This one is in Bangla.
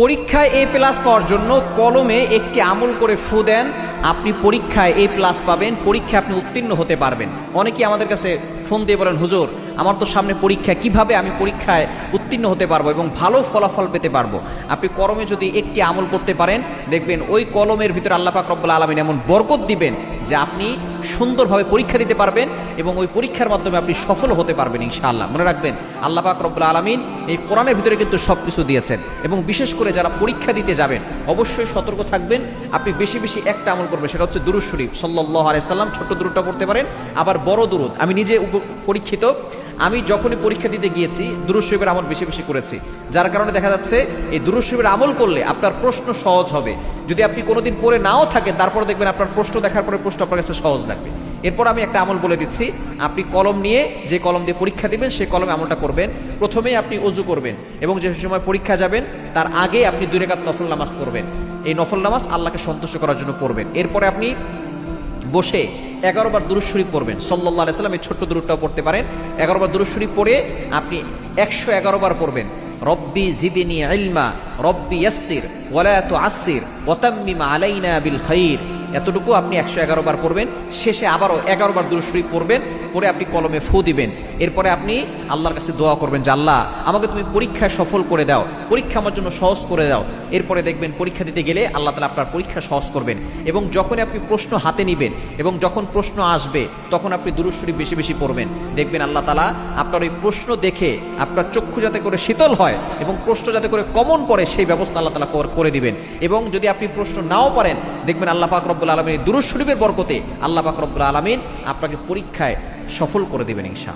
পরীক্ষায় এ প্লাস পাওয়ার জন্য কলমে একটি আমল করে ফু দেন, আপনি পরীক্ষায় এ প্লাস পাবেন, পরীক্ষায় আপনি উত্তীর্ণ হতে পারবেন। অনেকেই আমাদের কাছে ফোন দিয়ে বলেন, হুজুর আমার তো সামনে পরীক্ষা, কিভাবে আমি পরীক্ষায় উত্তীর্ণ হতে পারবো এবং ভালো ফলাফল পেতে পারবো? আপনি কলমে যদি একটি আমল করতে পারেন, দেখবেন ওই কলমের ভিতরে আল্লাহ পাক রব্বুল আলামিন এমন বরকত দিবেন যে আপনি সুন্দরভাবে পরীক্ষা দিতে পারবেন এবং ওই পরীক্ষার মাধ্যমে আপনি সফল হতে পারবেন ইনশাআল্লাহ। মনে রাখবেন, আল্লাহ পাক রব্বুল আলামিন এই কোরআনের ভিতরে কিন্তু সব কিছু দিয়েছেন। এবং বিশেষ করে যারা পরীক্ষা দিতে যাবেন অবশ্যই সতর্ক থাকবেন। আপনি বেশি বেশি একটা আমল করবেন, সেটা হচ্ছে দুরূদ শরীফ সাল্লাল্লাহু আলাইহি সাল্লাম। ছোট্ট দুরূদটা পড়তে পারেন, আবার বড় দুরূদ। আমি নিজে পরীক্ষিত, আমি যখনই পরীক্ষা দিতে গিয়েছি দুরূদ শরীফের আমল বেশি বেশি করেছি, যার কারণে দেখা যাচ্ছে এই দুরূদ শরীফের আমল করলে আপনার প্রশ্ন সহজ হবে। যদি আপনি কোনোদিন পড়ে নাও থাকেন, তারপরে দেখবেন আপনার প্রশ্ন দেখার পরে প্রশ্ন আপনার কাছে সহজ লাগবে। এরপর আমি একটা আমল বলে দিচ্ছি, আপনি কলম নিয়ে, যে কলম দিয়ে পরীক্ষা দিবেন সেই কলমে আমলটা করবেন। প্রথমেই আপনি ওযু করবেন এবং যে সময় পরীক্ষা যাবেন তার আগে আপনি 2 রাকাত নফল নামাজ পড়বেন। এই নফল নামাজ আল্লাহকে সন্তুষ্ট করার জন্য পড়বেন। এরপরে আপনি বসে 11 বার দুরূদ শরীফ পড়বেন সাল্লাল্লাহু আলাইহি সাল্লাম। এই ছোট্ট দুরূদটাও পড়তে পারেন। 11 বার দুরূদ শরীফ পড়ে আপনি 111 বার পড়বেন, রব্বি জিদনি ইলমা, রব্বি ইয়াসসির ওয়ালা তুআসসির ওয়া তাম্মিম আলাইনা বিল খাইর। এতটুকু আপনি 111 বার পড়বেন। শেষে আবারও 11 বার দুরূদ শরীফ পড়বেন, পরে আপনি কলমে ফু দিবেন। এরপরে আপনি আল্লাহর কাছে দোয়া করবেন যে আল্লাহ আমাকে তুমি পরীক্ষায় সফল করে দাও, পরীক্ষা আমার জন্য সহজ করে দাও। এরপরে দেখবেন পরীক্ষা দিতে গেলে আল্লাহ তাআলা আপনার পরীক্ষা সহজ করবেন। এবং যখনই আপনি প্রশ্ন হাতে নেবেন এবং যখন প্রশ্ন আসবে তখন আপনি দুরূদ শরীফ বেশি বেশি পড়বেন। দেখবেন আল্লাহ তাআলা আপনার ওই প্রশ্ন দেখে আপনার চক্ষু যাতে করে শীতল হয় এবং প্রশ্ন যাতে করে কমন পড়ে সেই ব্যবস্থা আল্লাহ তাআলা করে দিবেন। এবং যদি আপনি প্রশ্ন নাও পারেন, দেখবেন আল্লাহ পাক রব্বুল আলামিন দুরূদ শরীফের বরকতে আল্লাহ পাক রব্বুল আলামিন আপনাকে পরীক্ষায় সফল করে দিবেন ইনশাআল্লাহ।